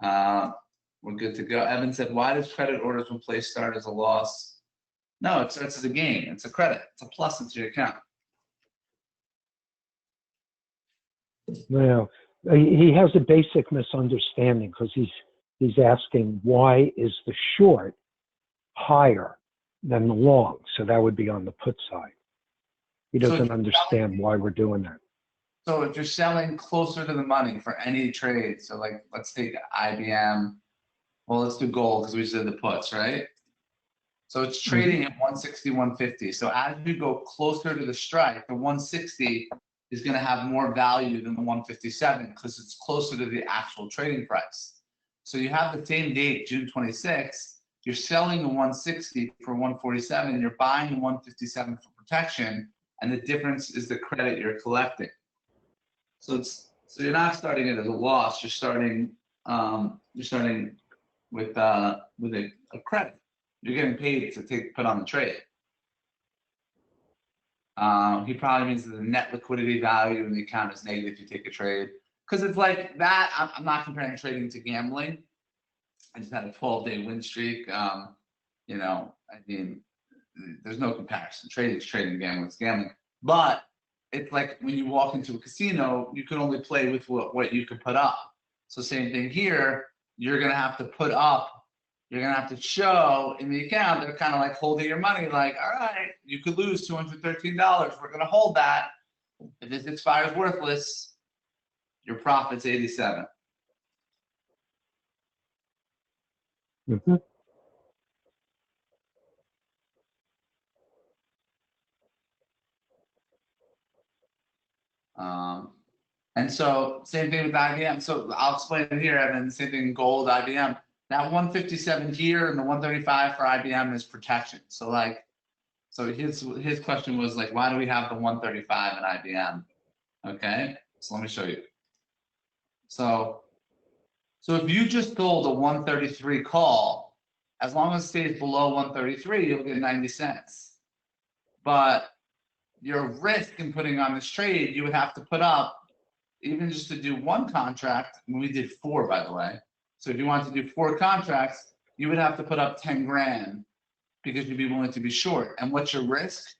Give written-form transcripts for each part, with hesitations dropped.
Uh, we're good to go. Evan said, why does credit orders when placed start as a loss? No, it starts as a gain. It's a credit. It's a plus into your account. No, he has a basic misunderstanding because he's asking why is the short higher than the long? So that would be on the put side. He doesn't understand why we're doing that. So if you're selling closer to the money for any trade, so like let's take IBM. Well, let's do gold because we just did the puts, right? So it's trading at 160, 150. So as you go closer to the strike, the 160 is going to have more value than the 157 because it's closer to the actual trading price. So you have the same date, June 26th. You're selling the 160 for 147. And you're buying the 157 for protection, and the difference is the credit you're collecting. So you're not starting it as a loss. You're starting with a credit. You're getting paid to put on the trade. He probably means that the net liquidity value in the account is negative if you take a trade. Because it's like that. I'm not comparing trading to gambling. I just had a 12-day win streak. You know, I mean, there's no comparison. Trading is trading, gambling is gambling. But it's like when you walk into a casino, you can only play with what you can put up. So same thing here. You're going to have to put up. You're going to have to show in the account. They're kind of like holding your money like, all right, you could lose $213. We're going to hold that. If this expires worthless, your profit's 87. Mm-hmm. And so same thing with IBM. So I'll explain it here, Evan. Same thing in gold, IBM. That 157 here and the 135 for IBM is protection. So like, so his question was like, why do we have the 135 in IBM? Okay, so let me show you. So if you just sold a 133 call, as long as it stays below 133, you'll get 90 cents. But your risk in putting on this trade, you would have to put up, even just to do one contract, and we did 4, by the way. So if you wanted to do 4 contracts, you would have to put up 10 grand because you'd be willing to be short. And what's your risk?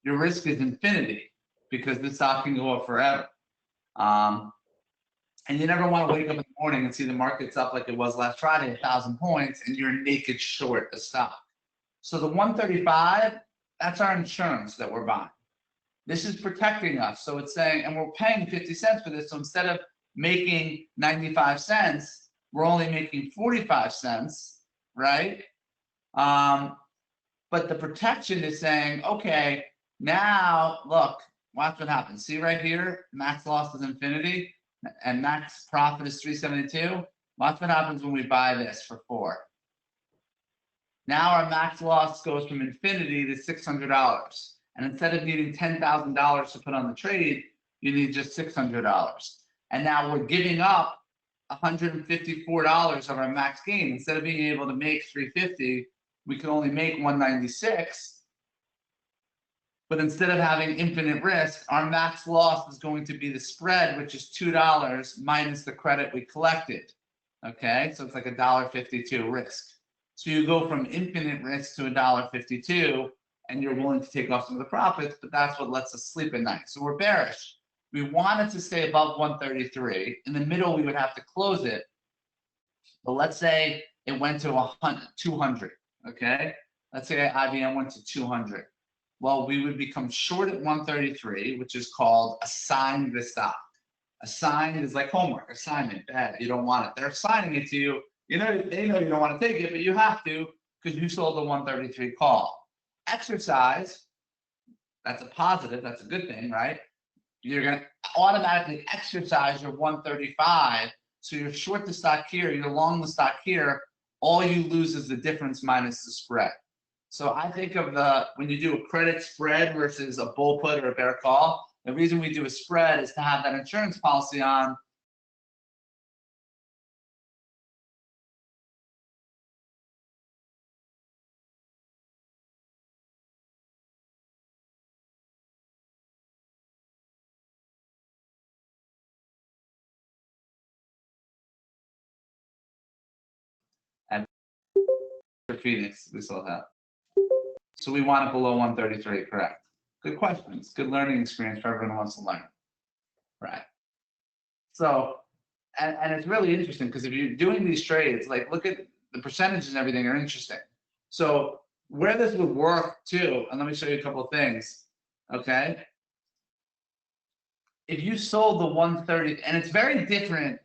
Your risk is infinity because this stock can go up forever. And you never want to wake up in the morning and see the market's up like it was last Friday, 1,000 points, and you're naked short a stock. So the 135, that's our insurance that we're buying. This is protecting us. So it's saying, and we're paying 50 cents for this. So instead of making 95 cents, we're only making 45 cents, right? But the protection is saying, okay, now look, watch what happens. See right here, max loss is infinity and max profit is 372. Watch what happens when we buy this for 4. Now our max loss goes from infinity to $600. And instead of needing $10,000 to put on the trade, you need just $600. And now we're giving up $154 of our max gain. Instead of being able to make 350, we can only make 196. But instead of having infinite risk, our max loss is going to be the spread, which is $2 minus the credit we collected. Okay, so it's like $1.52 risk. So you go from infinite risk to $1.52, and you're willing to take off some of the profits, but that's what lets us sleep at night. So we're bearish. We want it to stay above 133. In the middle, we would have to close it. But let's say it went to 200. Okay, let's say IBM went to 200. Well, we would become short at 133, which is called assign the stock. Assigned is like homework, assignment, bad. You don't want it. They're assigning it to you. You know, they know you don't want to take it, but you have to because you sold the 133 call. Exercise, that's a positive, that's a good thing, right? You're going to automatically exercise your 135. So you're short the stock here, you're long the stock here. All you lose is the difference minus the spread. So I think of when you do a credit spread versus a bull put or a bear call, the reason we do a spread is to have that insurance policy on for Phoenix, we still have. So we want it below 133, correct? Good questions. Good learning experience for everyone who wants to learn. Right. So, and it's really interesting because if you're doing these trades, like look at the percentages and everything are interesting. So where this would work too, and let me show you a couple of things. Okay. If you sold the 130, and it's very different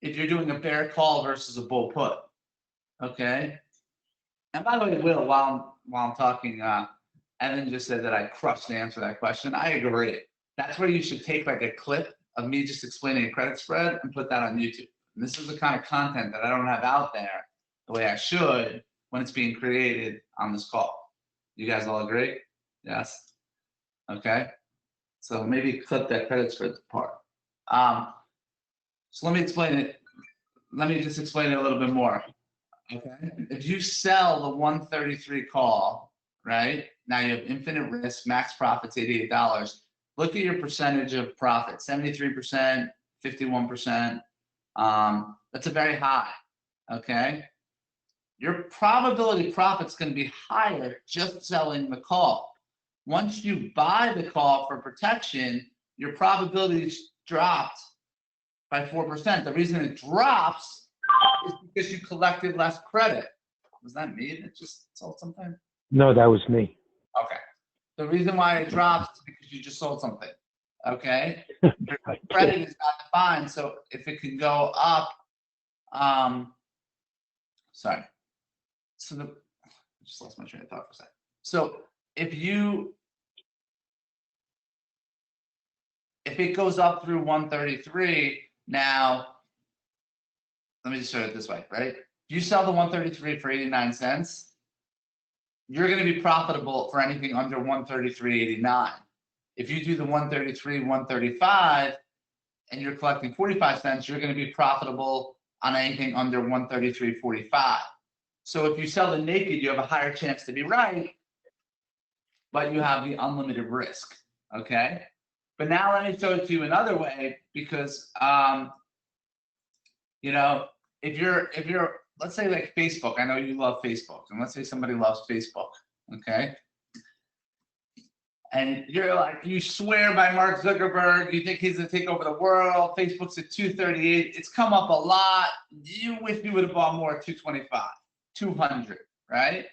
if you're doing a bear call versus a bull put. Okay. And by the way, Will, while I'm talking, Evan just said that I crushed to answer that question. I agree. That's where you should take like a clip of me just explaining a credit spread and put that on YouTube. And this is the kind of content that I don't have out there the way I should when it's being created on this call. You guys all agree? Yes. Okay. So maybe clip that credit spread part. So let me explain it. Let me just explain it a little bit more. Okay. If you sell the 133 call, right? Now you have infinite risk, max profits $88. Look at your percentage of profit, 73%, 51%. That's a very high. Okay. Your probability profit's going to be higher just selling the call. Once you buy the call for protection, your probability dropped by 4%. The reason it drops is because you collected less credit. Was that me that just sold something? No, that was me. Okay. The reason why it drops is because you just sold something. Okay. Your credit is not defined. So if it can go up, sorry. So I just lost my train of thought for a second. So if it goes up through 133, now let me just show it this way, right? You sell the 133 for 89 cents, you're going to be profitable for anything under 133.89. If you do the 133, 135, and you're collecting 45 cents, you're going to be profitable on anything under 133.45. So if you sell the naked, you have a higher chance to be right, but you have the unlimited risk. Okay. But now let me show it to you another way, because you know, if you're let's say like Facebook, I know you love Facebook, and let's say somebody loves Facebook, okay? And you're like, you swear by Mark Zuckerberg, you think he's gonna take over the world, Facebook's at 238, it's come up a lot, you wish you would have bought more at 225, 200, right?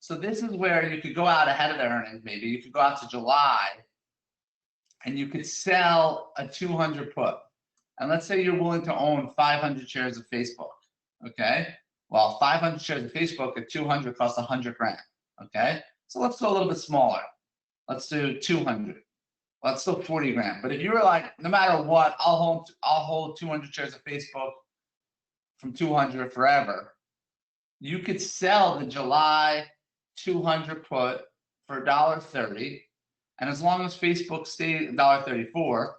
So this is where you could go out ahead of the earnings, maybe. You could go out to July, and you could sell a 200 put. And let's say you're willing to own 500 shares of Facebook, okay? Well, 500 shares of Facebook at 200 costs 100 grand, okay? So let's go a little bit smaller. Let's do 200. Let's do 40 grand. But if you were like, no matter what, I'll hold 200 shares of Facebook from 200 forever, you could sell the July 200 put for $1.30. And as long as Facebook stays $1.34,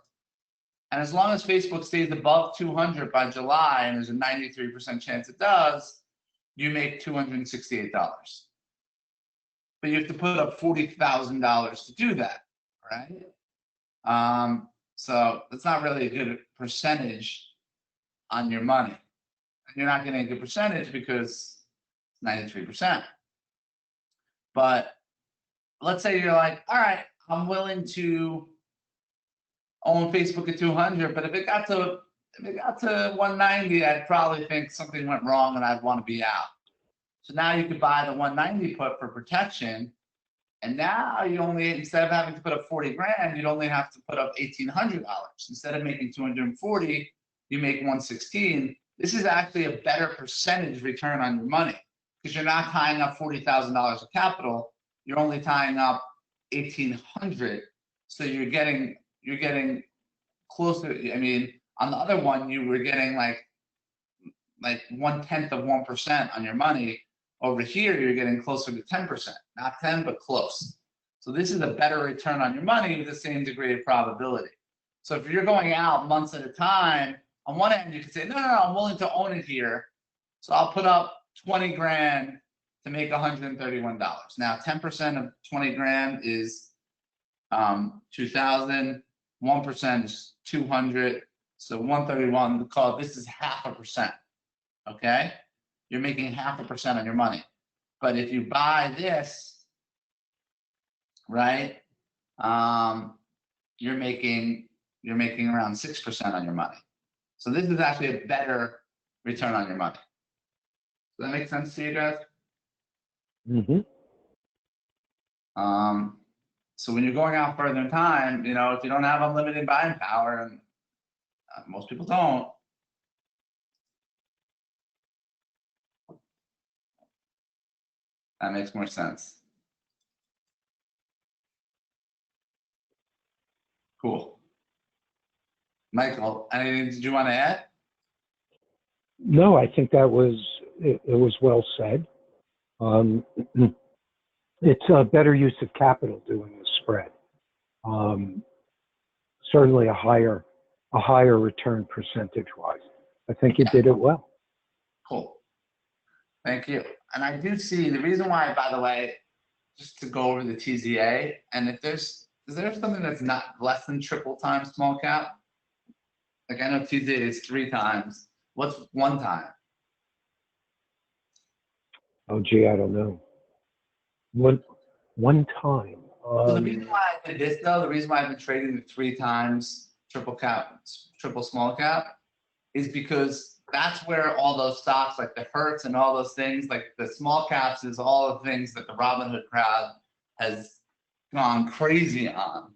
and as long as Facebook stays above 200 by July, and there's a 93% chance it does, you make $268. But you have to put up $40,000 to do that, right? So that's not really a good percentage on your money. And you're not getting a good percentage because it's 93%. But let's say you're like, all right, I'm willing to own Facebook at 200, but if it got to 190, I'd probably think something went wrong and I'd want to be out. So now you could buy the 190 put for protection, and now you only, instead of having to put up 40 grand, you'd only have to put up $1,800. Instead of making 240, you make 116. This is actually a better percentage return on your money, because you're not tying up $40,000 of capital. You're only tying up 1,800. So you're getting closer. I mean, on the other one, you were getting like 1/10 of 1% on your money. Over here, you're getting closer to 10%, not 10, but close. So this is a better return on your money with the same degree of probability. So if you're going out months at a time, on one end, you could say, no, I'm willing to own it here. So I'll put up 20 grand to make $131. Now, 10% of 20 grand is 2,000. 1% is 200. So 131, this is 0.5%. Okay? You're making 0.5% on your money. But if you buy this, right, you're making around 6% on your money. So this is actually a better return on your money. Does that make sense to you guys? Mm-hmm. So when you're going out further in time, you know, if you don't have unlimited buying power, and most people don't, that makes more sense. Cool. Michael, anything did you want to add? No, I think that was it was well said. It's a better use of capital doing the spread. Certainly a higher return percentage-wise. I think you did it well. Cool. Thank you. And I do see the reason why, by the way, just to go over the TZA, and if is there something that's not less than triple times small cap? Like I know TZA is 3 times. What's 1 time? Oh, gee, I don't know. One time. So the reason why I did this though, the reason why I've been trading the 3 times triple small cap is because that's where all those stocks like the Hertz and all those things, like the small caps is all the things that the Robinhood crowd has gone crazy on.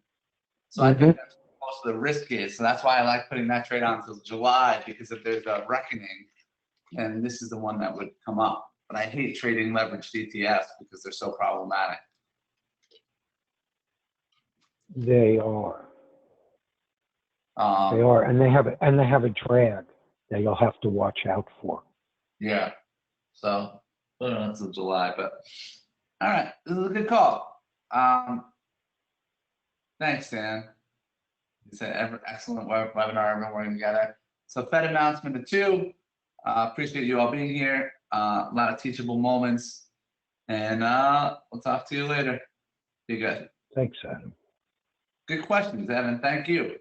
So I think that's where most of the risk is. So that's why I like putting that trade on until July, because if there's a reckoning, then this is the one that would come up. But I hate trading leveraged ETFs because they're so problematic. They are. They are, and they have a drag that you'll have to watch out for. Yeah. So I don't know until July, but all right, this is a good call. Thanks, Dan. It's an excellent webinar. Everyone working together. So Fed announcement of 2. Appreciate you all being here. A lot of teachable moments, and we'll talk to you later. Be good. Thanks, Adam. Good questions, Evan. Thank you.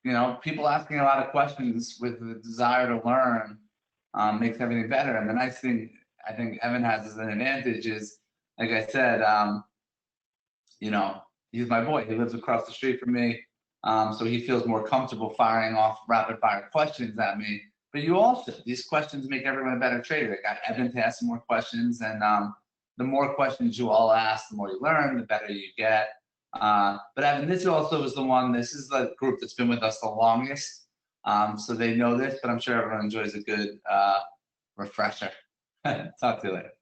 You know, people asking a lot of questions with the desire to learn makes everything better. And the nice thing I think Evan has as an advantage is, like I said, you know, he's my boy. He lives across the street from me. So he feels more comfortable firing off rapid fire questions at me. But you also, these questions make everyone a better trader. I got Evan to ask some more questions, and the more questions you all ask, the more you learn, the better you get. But Evan, this also is this is the group that's been with us the longest. So they know this, but I'm sure everyone enjoys a good refresher. Talk to you later.